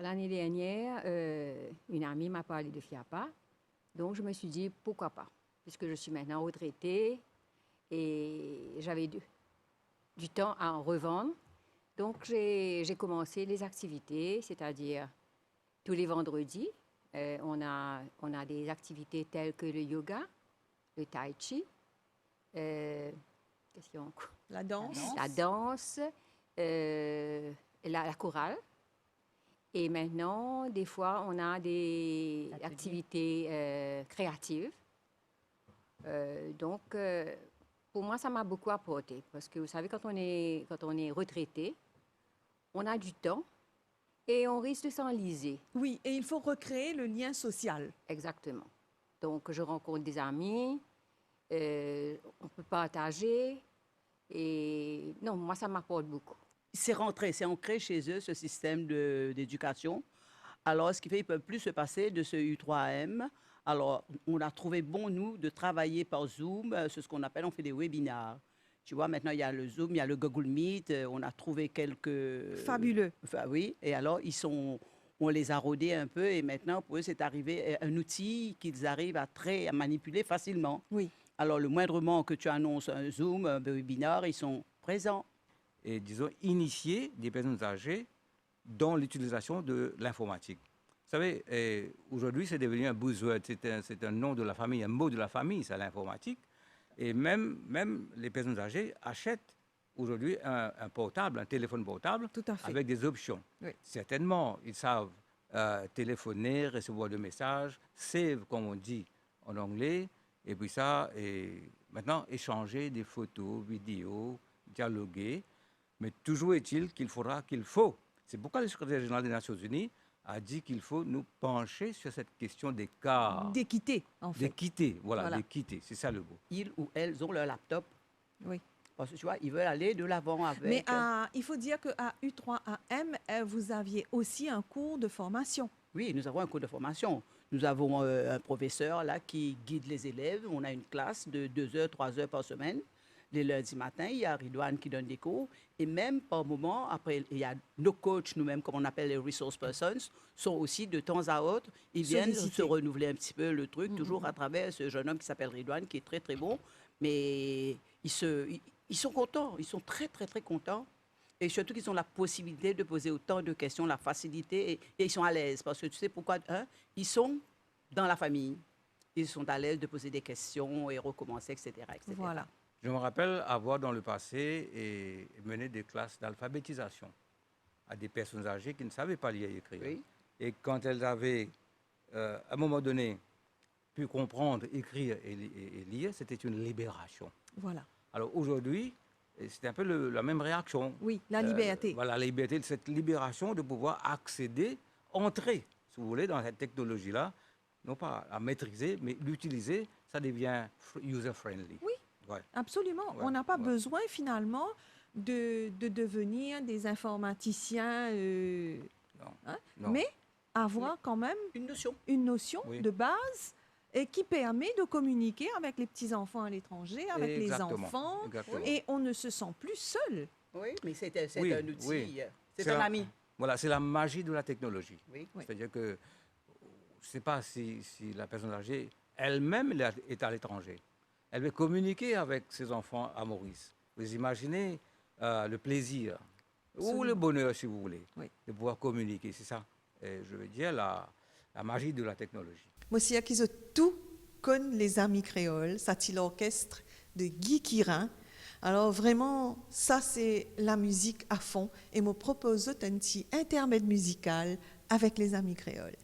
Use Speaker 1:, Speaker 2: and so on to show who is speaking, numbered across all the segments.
Speaker 1: L'année dernière, une amie m'a parlé de FIAPA. Donc, je me suis dit, pourquoi pas? Puisque je suis maintenant retraitée et j'avais du temps à en revendre. Donc, j'ai commencé les activités, c'est-à-dire tous les vendredis, on a des activités telles que le yoga, le tai chi, qu'est-ce qu'il y a encore?
Speaker 2: La danse.
Speaker 1: La danse, la chorale. Et maintenant, des fois, on a des activités créatives. Donc, pour moi, ça m'a beaucoup apporté. Parce que vous savez, quand on est retraité, on a du temps et on risque de s'enliser.
Speaker 2: Oui, et il faut recréer le lien social.
Speaker 1: Exactement. Donc, je rencontre des amis, on peut partager. Et non, moi, ça m'apporte beaucoup.
Speaker 3: C'est rentré, c'est ancré chez eux, ce système d'éducation. Alors, ce qui fait qu'ils ne peuvent plus se passer de ce U3M. Alors, on a trouvé bon, nous, de travailler par Zoom. C'est ce qu'on appelle, on fait des webinaires. Tu vois, maintenant, il y a le Zoom, il y a le Google Meet. On a trouvé quelques...
Speaker 2: Fabuleux.
Speaker 3: Enfin, oui, et alors, on les a rodés un peu. Et maintenant, pour eux, c'est arrivé un outil qu'ils arrivent à manipuler facilement.
Speaker 2: Oui.
Speaker 3: Alors, le moindrement que tu annonces un Zoom, un webinaire, ils sont présents.
Speaker 4: Et, disons, initier des personnes âgées dans l'utilisation de l'informatique. Vous savez, aujourd'hui, c'est devenu un buzzword, c'est un nom de la famille, un mot de la famille, c'est l'informatique. Et même les personnes âgées achètent aujourd'hui un portable, un téléphone portable,
Speaker 2: Tout à fait.
Speaker 4: avec des options.
Speaker 2: Oui.
Speaker 4: Certainement, ils savent téléphoner, recevoir des messages, save, comme on dit en anglais, et puis ça, et maintenant, échanger des photos, vidéos, dialoguer. Mais toujours est-il qu'il faut. C'est pourquoi le secrétaire général des Nations Unies a dit qu'il faut nous pencher sur cette question d'écart.
Speaker 2: D'équité, en fait.
Speaker 4: D'équité, voilà.
Speaker 2: Voilà.
Speaker 4: D'équité, c'est ça le mot.
Speaker 3: Ils ou elles ont leur laptop.
Speaker 2: Oui.
Speaker 3: Parce que tu vois, ils veulent aller de l'avant avec.
Speaker 2: Mais il faut dire qu'à U3AM, vous aviez aussi un cours de formation.
Speaker 3: Oui, nous avons un cours de formation. Nous avons un professeur là qui guide les élèves. On a une classe de 2 heures, 3 heures par semaine. Les lundis matins, il y a Ridouane qui donne des cours. Et même par moment, après, il y a nos coachs, nous-mêmes, comme on appelle les resource persons, sont aussi de temps à autre, ils viennent se renouveler un petit peu le truc, toujours à travers ce jeune homme qui s'appelle Ridouane, qui est très, très bon. Mais ils sont contents, ils sont très, très, très contents. Et surtout qu'ils ont la possibilité de poser autant de questions, la facilité, et ils sont à l'aise. Parce que tu sais pourquoi? Ils sont dans la famille. Ils sont à l'aise de poser des questions et recommencer, etc. etc.
Speaker 2: Voilà.
Speaker 4: Je me rappelle avoir dans le passé mené des classes d'alphabétisation à des personnes âgées qui ne savaient pas lire et écrire.
Speaker 3: Oui.
Speaker 4: Et quand elles avaient, à un moment donné, pu comprendre, écrire et lire, c'était une libération.
Speaker 2: Voilà.
Speaker 4: Alors aujourd'hui, c'est un peu la même réaction.
Speaker 2: Oui, la liberté.
Speaker 4: Voilà, la liberté, cette libération de pouvoir accéder, entrer, si vous voulez, dans cette technologie-là, non pas à maîtriser, mais l'utiliser, ça devient user-friendly.
Speaker 2: Oui.
Speaker 4: Ouais.
Speaker 2: Absolument.
Speaker 4: Ouais,
Speaker 2: On n'a pas
Speaker 4: ouais.
Speaker 2: besoin finalement de devenir des informaticiens,
Speaker 4: Non.
Speaker 2: mais avoir quand même
Speaker 3: Une notion.
Speaker 2: une notion
Speaker 4: Oui.
Speaker 2: de base et qui permet de communiquer avec les petits-enfants à l'étranger, avec
Speaker 4: Exactement,
Speaker 2: les enfants,
Speaker 4: exactement.
Speaker 2: et on ne se sent plus seul.
Speaker 3: Oui, mais c'est
Speaker 4: Oui,
Speaker 3: un outil.
Speaker 4: oui.
Speaker 3: C'est un ami.
Speaker 4: Voilà, c'est la magie de la technologie.
Speaker 3: Oui.
Speaker 2: Oui.
Speaker 4: C'est-à-dire que je ne sais pas si la personne âgée elle-même est à l'étranger. Elle va communiquer avec ses enfants à Maurice. Vous imaginez le plaisir ou le bonheur, si vous voulez,
Speaker 2: Oui.
Speaker 4: de pouvoir communiquer. C'est ça, je veux dire, la magie de la technologie.
Speaker 2: Moi aussi, qu'ils ont tout connaissent les amis créoles, ça c'est l'orchestre de Guy Quirin. Alors vraiment, ça c'est la musique à fond. Et me propose un petit intermède musical avec les amis créoles.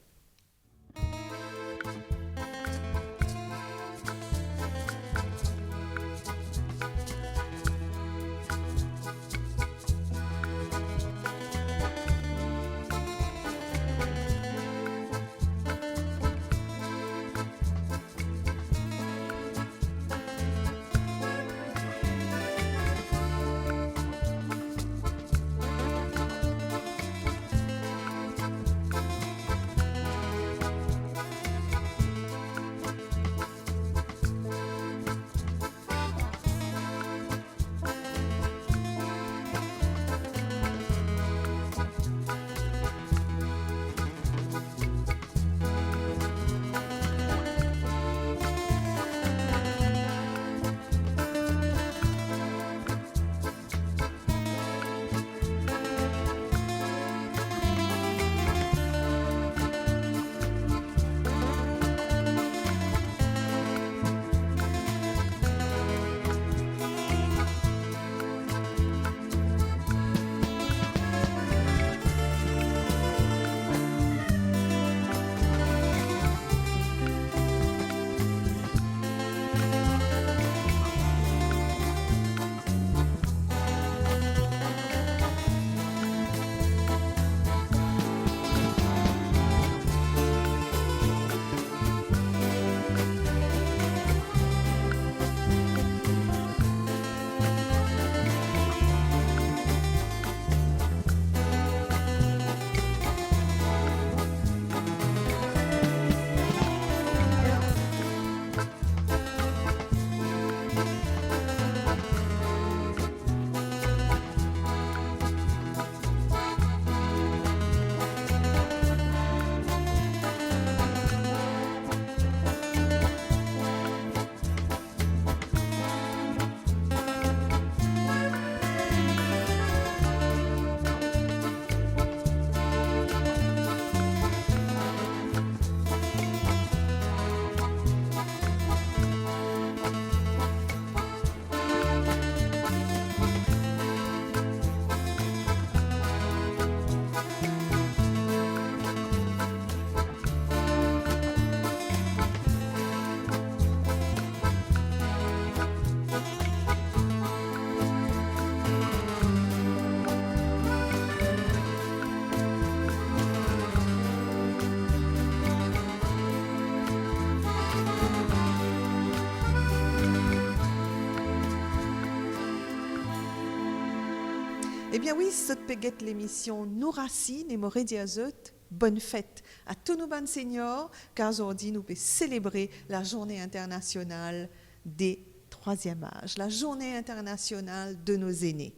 Speaker 2: bien oui, cette péguette l'émission nous racine et m'aurait dit à zut, bonne fête à tous nos bonnes seniors, car aujourd'hui nous pouvons célébrer la journée internationale des troisième âge, la journée internationale de nos aînés.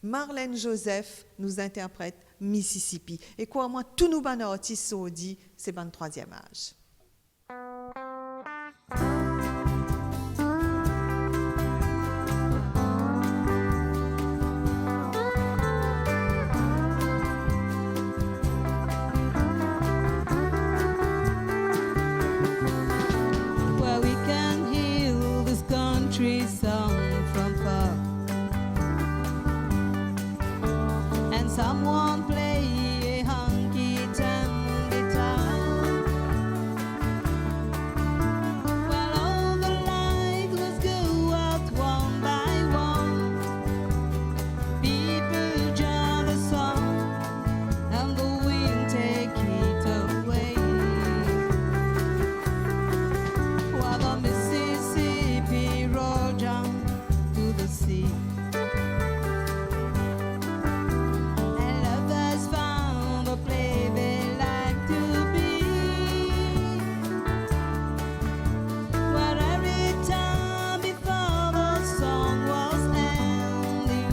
Speaker 2: Marlène Joseph nous interprète Mississippi. Et quoi, moi, tous nos bonnes artistes sont dit, c'est bon troisième âge.
Speaker 5: Where we can hear this country song from far, and someone play a honky-tonk guitar. Well, all the lights must go out one by one. People join the song, and the wind take it away. While the Mississippi rolled down to the sea, and lovers found a place they like to be. But every time before the song was ending,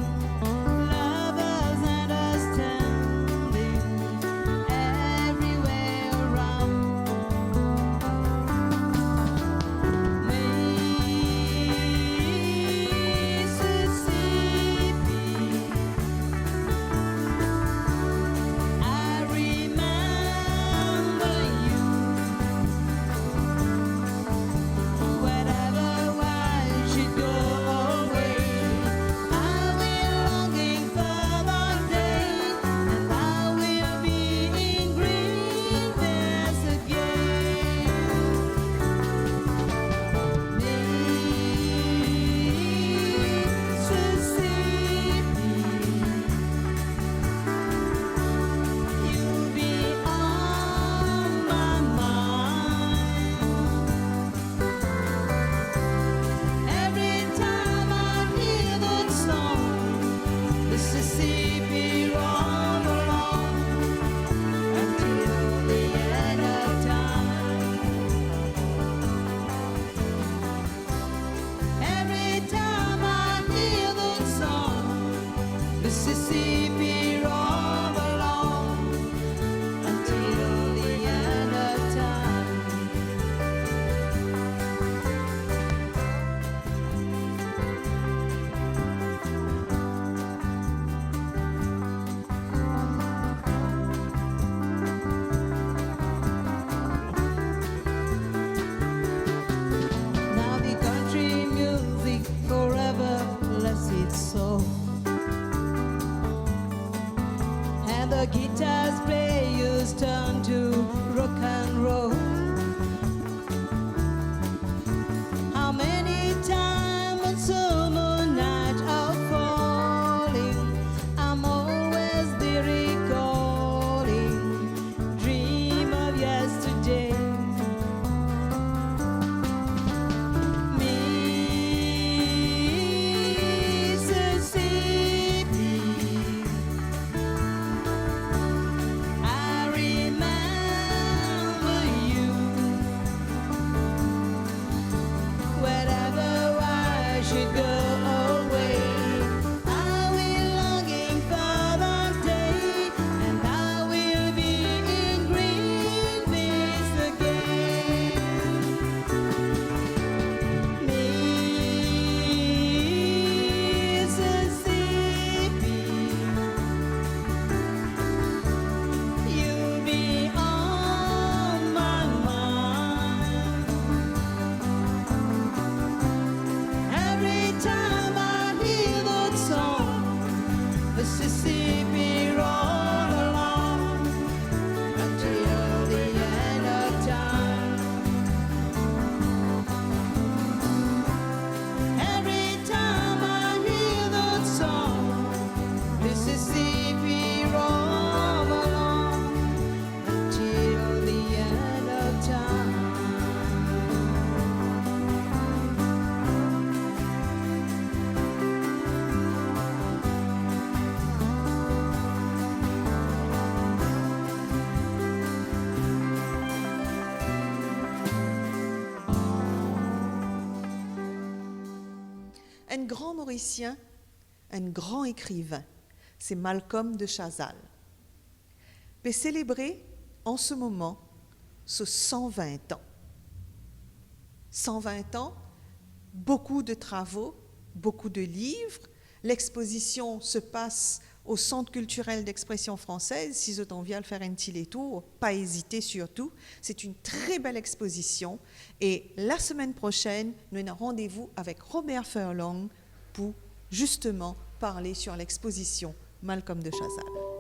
Speaker 5: lovers understanding everywhere around. Mississippi, I remember you. Wherever I should go away, I will longing for the day, and I will be in green fields again. Mississippi, you'll be on my mind. Every time I hear that song, Mississippi roll along until the end of time. Every time I hear that song, Mississippi roll along until the end of time. Now the country music forever bless its soul, and the guitar's players turn to rock and roll. How many times on summer night are falling, I'm always there recalling, dream of yesterday. Mississippi, I remember you.
Speaker 2: théoricien, un grand écrivain. C'est Malcolm de Chazal. Peut célébrer en ce moment ce 120 ans. 120 ans, beaucoup de travaux, beaucoup de livres. L'exposition se passe au Centre culturel d'expression française. Si vous avez envie de faire un petit tour, pas hésiter surtout. C'est une très belle exposition. Et la semaine prochaine, nous avons rendez-vous avec Robert Furlong pour justement parler sur l'exposition Malcolm de Chazal.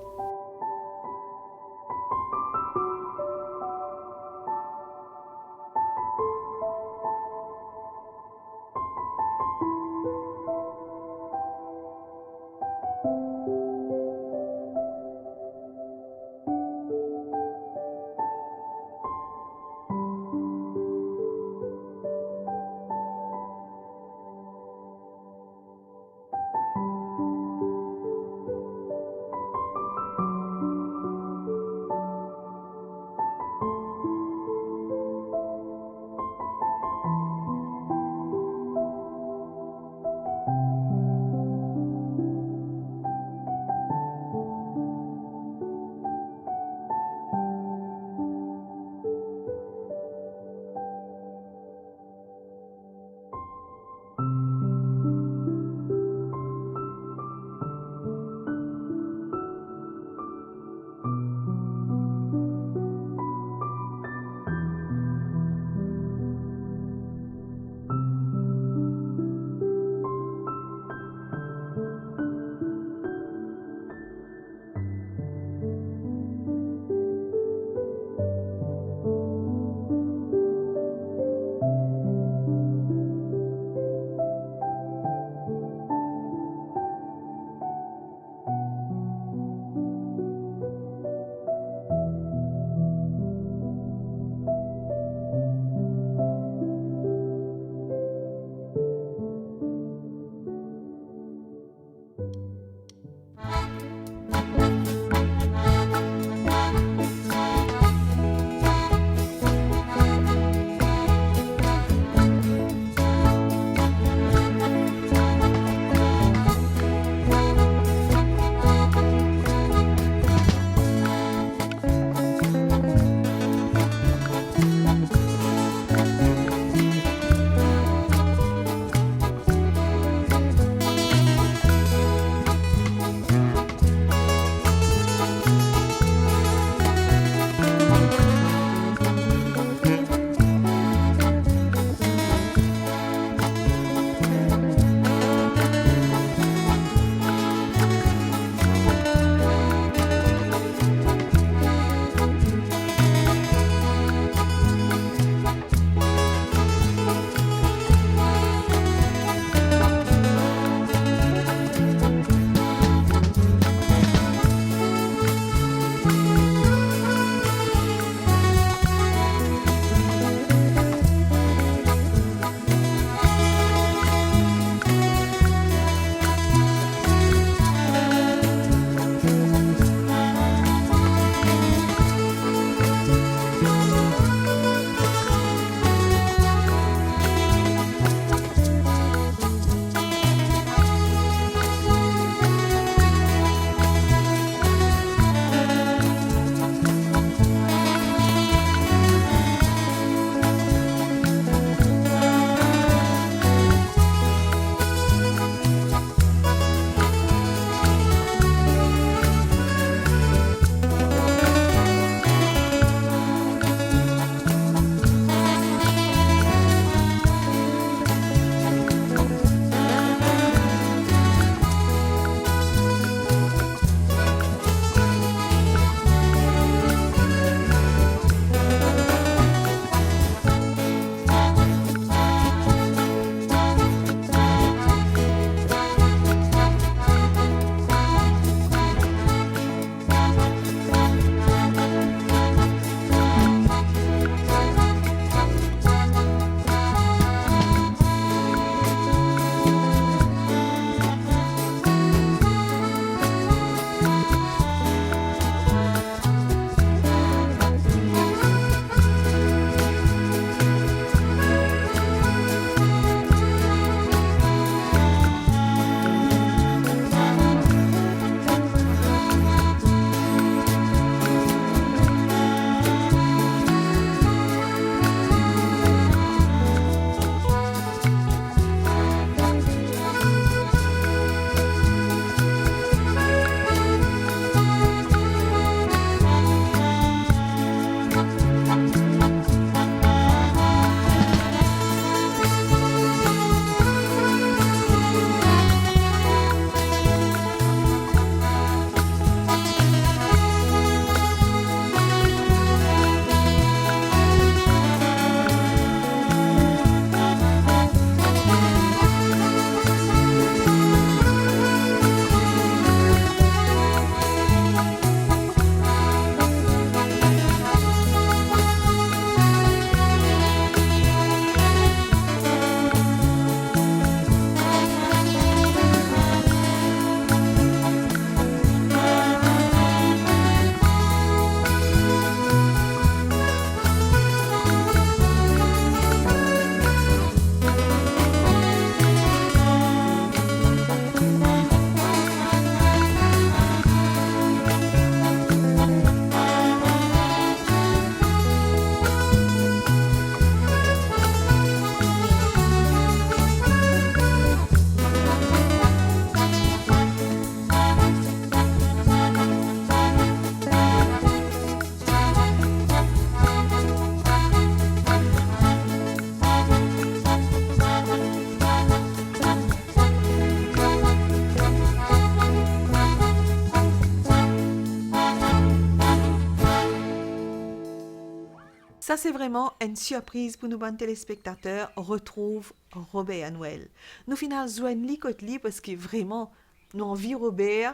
Speaker 2: Ça, c'est vraiment une surprise pour nous, bons téléspectateurs. On retrouve Robert à Noël. Nous finissons joindre li côté li parce que vraiment, nous envie Robert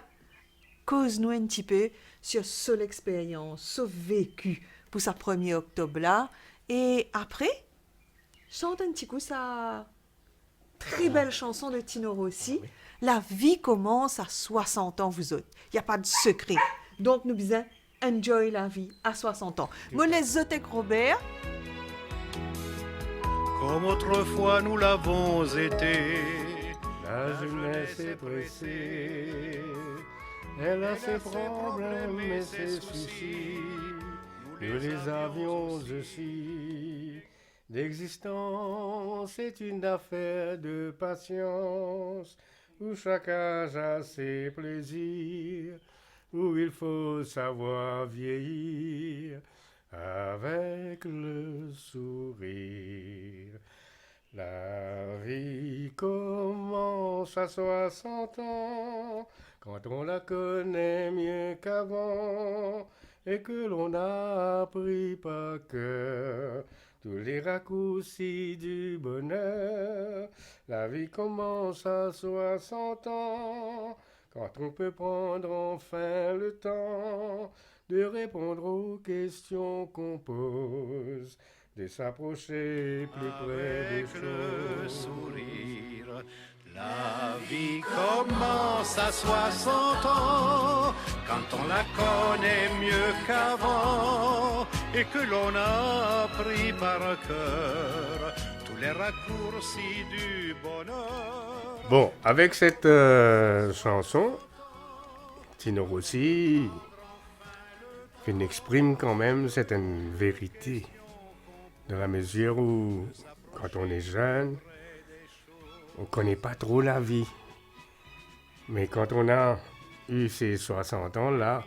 Speaker 2: cause nous un petit peu sur son expérience, son vécu pour sa 1er octobre là. Et après, chante un petit coup sa très belle chanson de Tino Rossi. La vie commence à 60 ans, vous autres. Il n'y a pas de secret. Donc, nous disons, enjoy la vie à 60 ans. Moi, les autres avec Robert.
Speaker 6: Comme autrefois nous l'avons été.
Speaker 7: La jeunesse est pressée, elle a ses problèmes et ses soucis. Nous les avions aussi. L'existence est une affaire de patience, où chaque âge a ses plaisirs, où il faut savoir vieillir avec le sourire. La vie commence à 60 ans, quand on la connaît mieux qu'avant, et que l'on a appris par cœur tous les raccourcis du bonheur. La vie commence à 60 ans, quand on peut prendre enfin le temps de répondre aux questions qu'on pose, de s'approcher plus près des
Speaker 6: Avec le
Speaker 7: choses.
Speaker 6: sourire, la vie commence à 60 ans, quand on la connaît mieux qu'avant, et que l'on a appris par cœur tous les raccourcis du bonheur.
Speaker 7: Bon, avec cette chanson, Tino Rossi il exprime quand même certaines vérités, dans la mesure où, quand on est jeune, on ne connaît pas trop la vie. Mais quand on a eu ces 60 ans, là,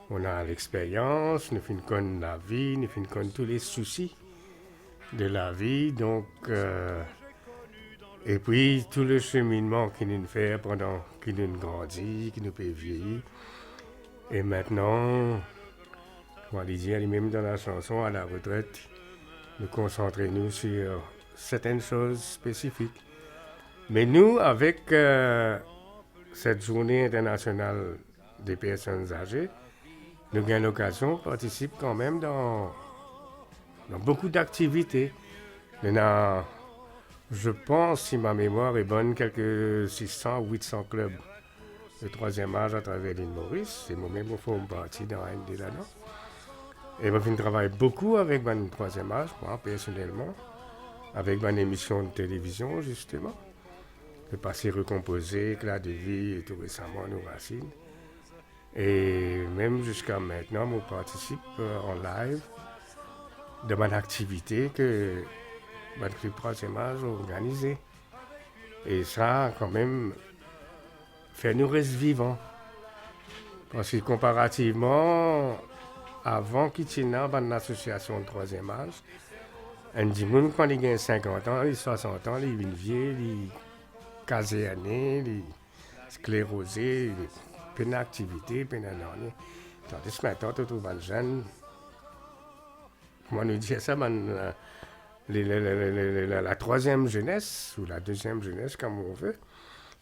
Speaker 7: on a l'expérience, nous finissons connaître la vie, nous finissons connaître tous les soucis de la vie, donc... et puis, tout le cheminement qu'il nous fait pendant qu'il nous grandit, qu'il nous fait vieillir. Et maintenant, comme on dit lui-même dans la chanson, à la retraite, nous concentrons sur certaines choses spécifiques. Mais nous, avec cette journée internationale des personnes âgées, nous avons l'occasion de participer quand même dans beaucoup d'activités. Maintenant, je pense, si ma mémoire est bonne, quelques 600 ou 800 clubs de 3e âge à travers l'île Maurice. C'est moi-même qui fais partie dans ND là-dedans. Et je travaille beaucoup avec le 3e âge, moi personnellement, avec une émission de télévision justement. Le passé recomposé, éclat de vie et tout récemment nos racines. Et même jusqu'à maintenant, je participe en live de mon activité que le club 3e âge a organisé. Et ça, quand même, fait nous rester vivants. Parce que comparativement, avant qu'il y ait une association de 3e âge, on dit que quand il a 50 ans, 60 ans, il est vieux, il est caséané, il est sclérosé, il est plein d'activités, plein d'années. Tandis que maintenant, tu trouves un jeune, comment nous dire ça, la 3e jeunesse, ou la 2e jeunesse, comme on veut,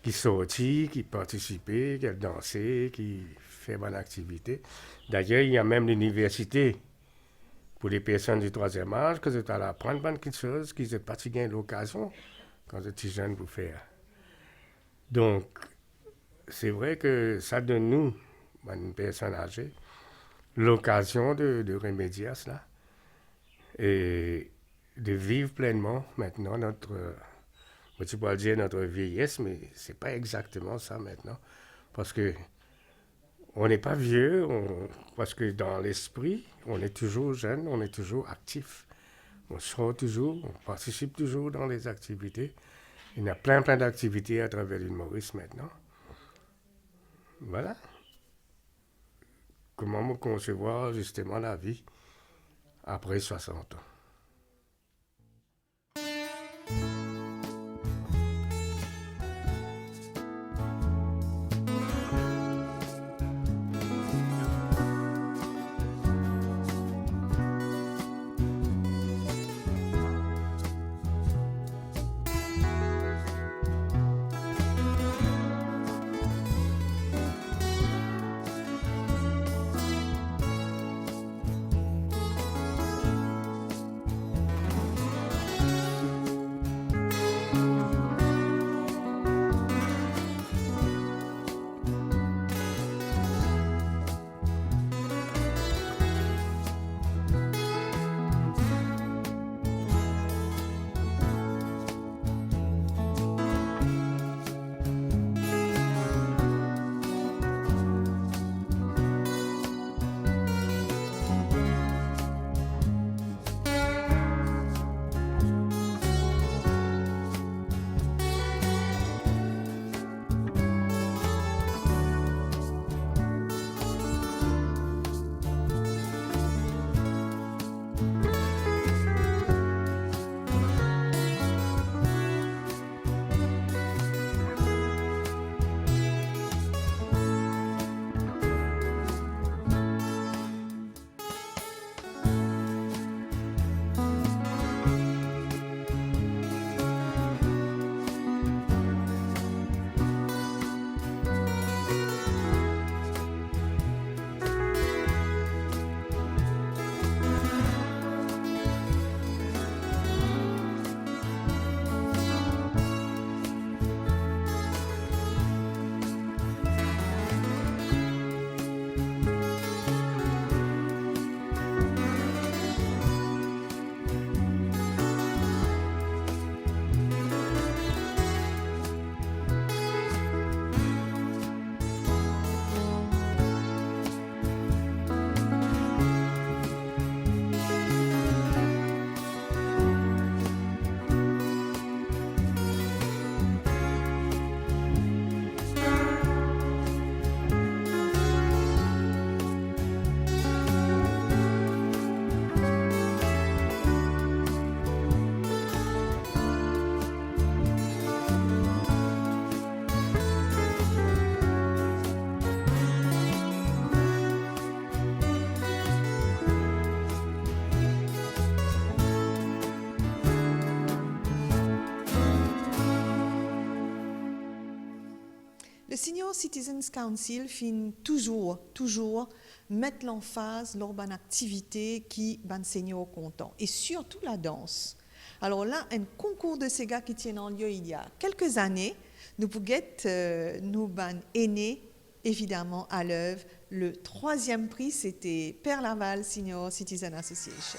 Speaker 7: qui sortit, qui participait, qui a dansé, qui fait bonne activité. D'ailleurs, il y a même l'université pour les personnes du 3e âge, que vous allez apprendre quelque chose, qu'ils n'ont pas eu l'occasion, quand vous êtes jeune, pour faire. Donc, c'est vrai que ça donne nous, une personne âgée, l'occasion de remédier à cela et de vivre pleinement maintenant tu peux dire notre vieillesse, mais c'est pas exactement ça maintenant, parce que on n'est pas vieux, parce que dans l'esprit, on est toujours jeune, on est toujours actif, on sort toujours, on participe toujours dans les activités. Il y a plein d'activités à travers l'île Maurice maintenant. Voilà. Comment concevoir justement la vie après 60 ans.
Speaker 2: Senior Citizens Council fin toujours mettre l'emphase lors d'une activité qui ban senior content et surtout la danse. Alors là, un concours de ces gars qui tient en lieu il y a quelques années, nous pouvons nous ban aînés évidemment à l'œuvre. Le 3e prix, c'était Père Laval Senior Citizen Association.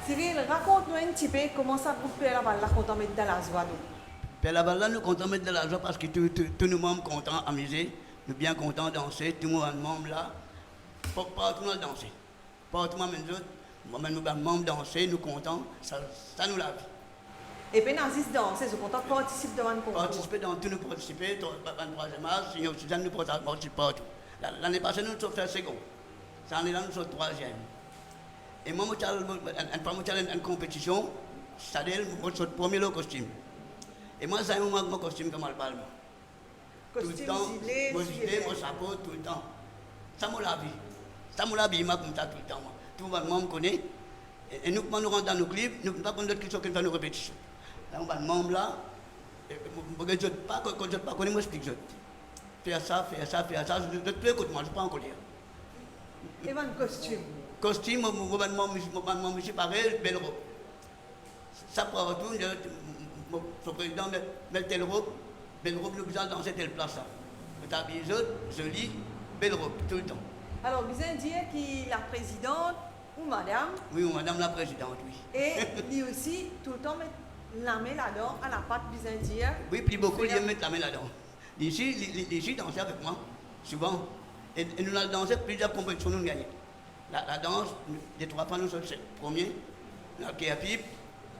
Speaker 8: Cyril, raconte-nous un petit peu comment ça pour Père Laval là content mettre dans la joie nous.
Speaker 9: Père Laval là nous content mettre dans la joie parce que tous nos membres contents amusés, nous bien contents danser, tout le monde membre là, partout nous danser. Partout même nous autres, moi-même nous membres danser, nous contents, ça nous la vie.
Speaker 8: Et puis dans ce danser, je content participer dans le concours.
Speaker 9: Participer dans tout nous participer, dans le 3e âge, Seigneur Suzanne nous participe partout. L'année passée nous sommes fait second. Cette année là nous sommes 3e. Et moi, je suis en compétition, c'est-à-dire que je suis premier au costume. Et moi, j'ai mon costume comme le palme. Tout le temps, mon gilet, mon chapeau, tout le temps. Ça m'a la vie. Ça me l'a bien comme ça tout le temps. Tout le monde me connaît. Et nous, quand nous rentrons dans nos clips, nous ne pouvons pas prendre d'autres qui sont qui font nos répétitions. Là, on va le membre là. Je ne pas, quand je ne pas connais, moi je explique. Faire ça. Je ne peux écouter moi, je ne peux pas encore dire.
Speaker 8: Et votre costume?
Speaker 9: Costume, je suis pareil, belle robe. Ça pour retourner, le président met telle robe, belle robe, nous besoin danser telle place. Vous habillez joli, belle robe, tout le temps.
Speaker 8: Alors, vous allez dire que la présidente ou madame?
Speaker 9: Oui, madame la présidente, oui.
Speaker 8: Et lui aussi, tout le temps, met la main là-dedans, à la patte, vous allez dire?
Speaker 9: Oui, plus beaucoup, il aime mettre la main là-dedans. Ici, danser avec moi, souvent. Et nous avons dansé plusieurs compétitions, nous gagnons. La danse, les 3 fois, nous sommes premiers. La Kéapip,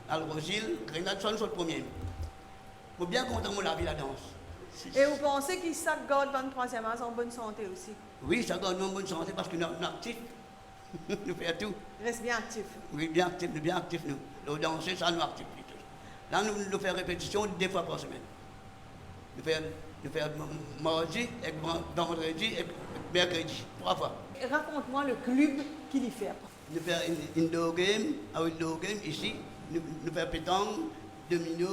Speaker 9: Al-Rosil, Grenade, nous sommes premiers. Je suis bien content de la vie, la danse.
Speaker 8: Et vous pensez que ça garde 23e âge en bonne santé aussi?
Speaker 9: Oui, ça garde en bonne santé parce que nous sommes actifs. Nous faisons tout.
Speaker 8: Reste bien actif.
Speaker 9: Oui, bien actifs, nous. Nous danser, ça nous active plutôt. Là, nous faisons répétition 2 fois par semaine. Nous faisons mardi, vendredi et mercredi, 3 fois.
Speaker 8: Raconte-moi le club qu'il y fait.
Speaker 9: Nous faisons indoor game ici. Nous faisons pétanque, domino,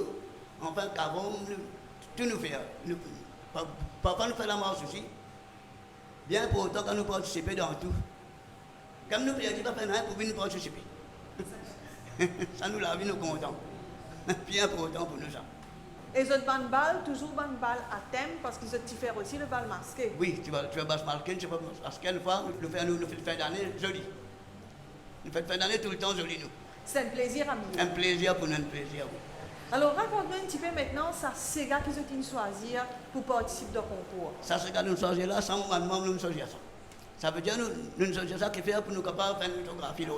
Speaker 9: enfin carom, tout nous faisons. Parfois nous faisons la marche aussi. Bien pour autant quand nous participons dans tout. Comme nous faisons pas faire rien pour venir participer. Ça nous l'a vu, nous contents. Bien pour autant pour nous ça.
Speaker 8: Et votre bal, toujours bal à thème, parce que vous faire aussi le bal masqué.
Speaker 9: Oui, tu vas bal masqué, tu vas masqué une fois, nous faisons fin d'année joli. Nous faisons fin d'année tout le temps joli, nous.
Speaker 8: C'est un plaisir à nous.
Speaker 9: Un plaisir pour nous, un plaisir, oui.
Speaker 8: Alors raconte-nous un petit peu maintenant, ça c'est gars qui ont choisir pour participer au concours.
Speaker 9: Ça c'est gars nous choisir là, sans moment nous choisir ça. Ça veut dire nous choisir ça qui fait pour nous capables de faire une photographie là.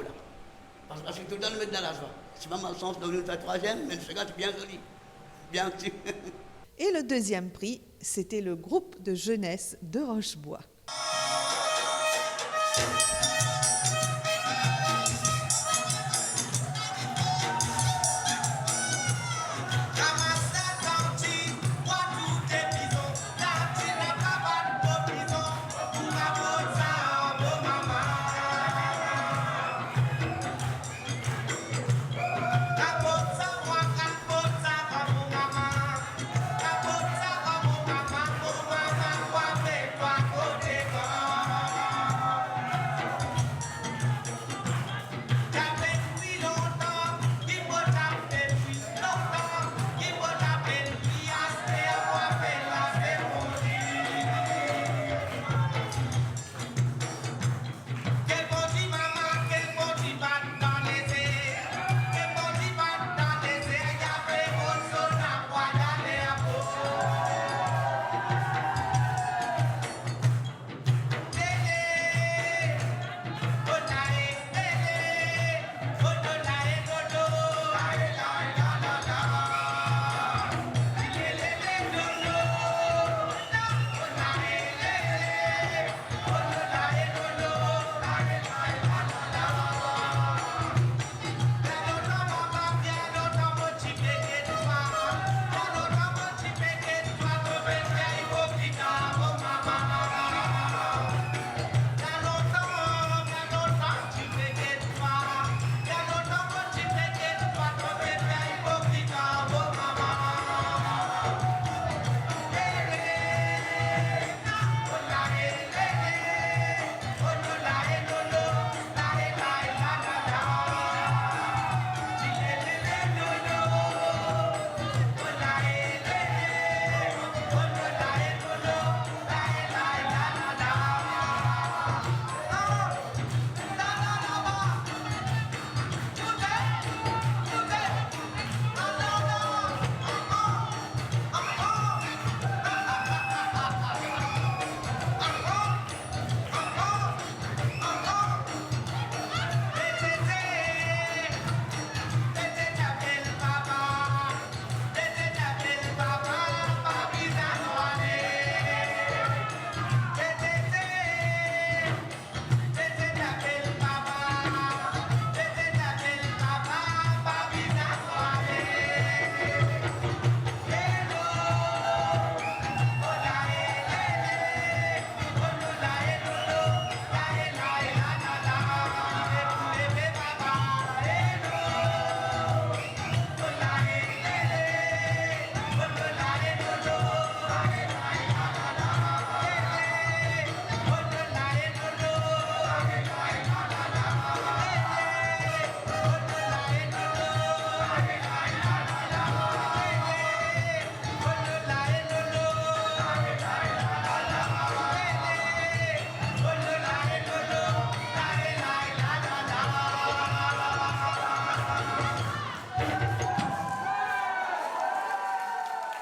Speaker 9: Parce que tout le temps nous mettre dans la joie. C'est pas mal sens de nous faire 3e, mais ce gars c'est bien joli. Bien actif.
Speaker 2: Et le deuxième prix, c'était le groupe de jeunesse de Rochebois.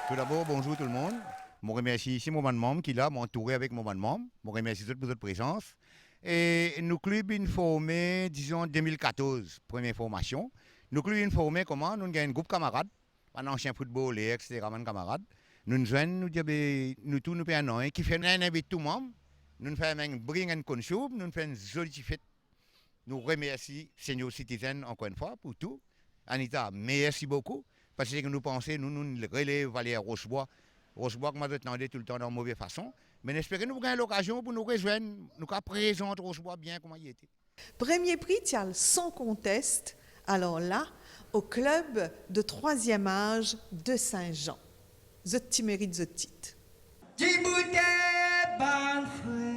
Speaker 10: Tout d'abord, bonjour tout le monde. Je remercie ici mon membre qui est là, m'entourer avec mon membre. Je remercie pour votre présence. Et nous club formé, disons, 2014, première formation. Nous club formé comment? Nous avons un groupe de camarades, un ancien footballeur, etc., camarades. Nous joignons, nous disons, nous tous nous payons un qui fait un invite tout le monde. Nous faisons un bring and consume, nous faisons une jolie fête. Nous remercions Senior Citizen encore une fois pour tout. Anita, merci beaucoup. Parce que nous pensons, nous relèvons Valérie Rochebois. Rochebois, que moi, je demandé tout le temps dans une mauvaise façon. Mais j'espère que nous avons l'occasion pour nous rejoindre, nous présenter Rochebois bien comment il était.
Speaker 2: Premier prix, Tial, sans conteste. Alors là, au club de 3e âge de Saint-Jean. The petit mérite, the titre.
Speaker 11: Djibouti, bon frère.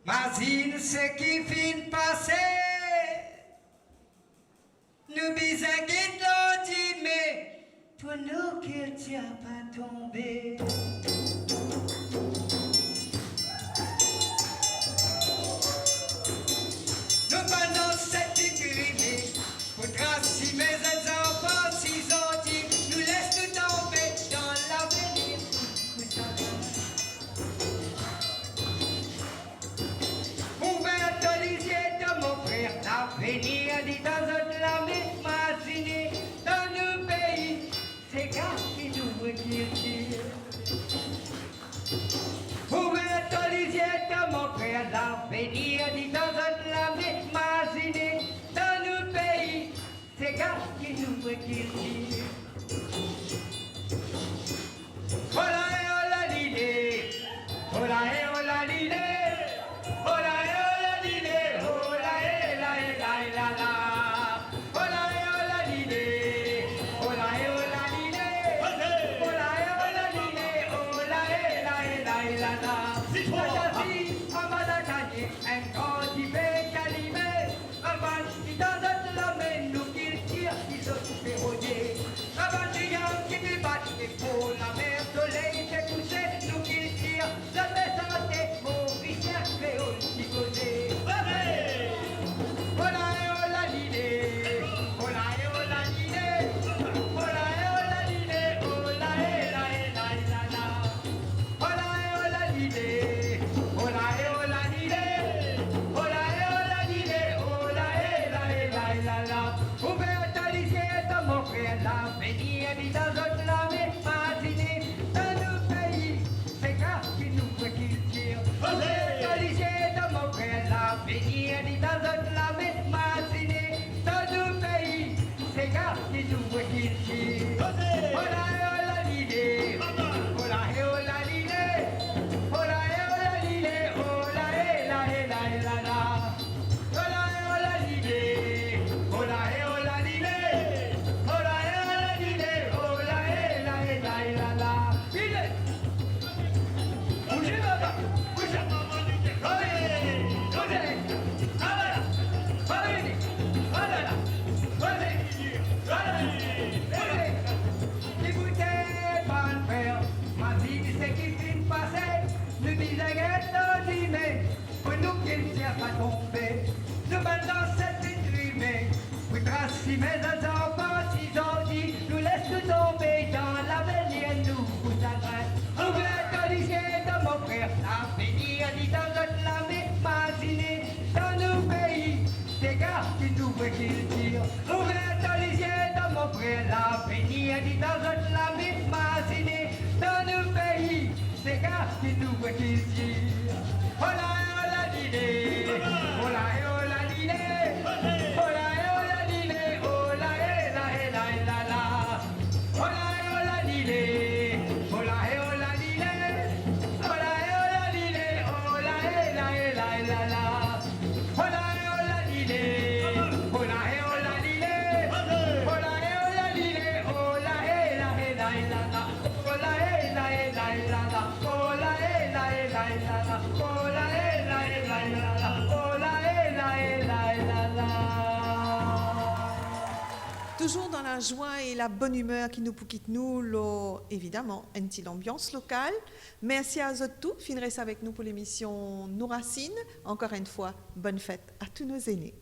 Speaker 11: Mazine, ce qui fin passer. Nous bisagues l'autre, mais pour nous qu'il tient pas tombé. Nous pendant cette écrivée, pour tracer mes enfants, s'ils ont dit, nous laisse nous tomber dans l'avenir. Ouvert les yeux de mon frère, l'avenir dit dans notre l'armée, imaginez dans nos pays, c'est gars qui nous requièrent. Ouvert les yeux de mon frère, l'avenir dit dans notre l'armée, imaginez dans nos pays, c'est gars qui nous requièrent. Hola l'idée, hola l'idée. Si mes enfants, s'ils ont dit, nous laisse nous tomber dans l'avenir, nous vous adresse. Ouvert les yeux de mon frère, l'avenir dit dans notre l'armée, imaginez dans nos pays, des gars qui nous veulent qu'ils tirent. Ouvert les yeux de mon frère, l'avenir dit dans notre l'armée, imaginez dans nos pays, des gars qui nous veulent qu'ils tirent. Hola l'idée, hola l'idée, hola.
Speaker 2: Toujours dans la joie et la bonne humeur qui nous quitte nous, évidemment, une petite ambiance locale. Merci à vous tous, finirez avec nous pour l'émission Nous Racines. Encore une fois, bonne fête à tous nos aînés.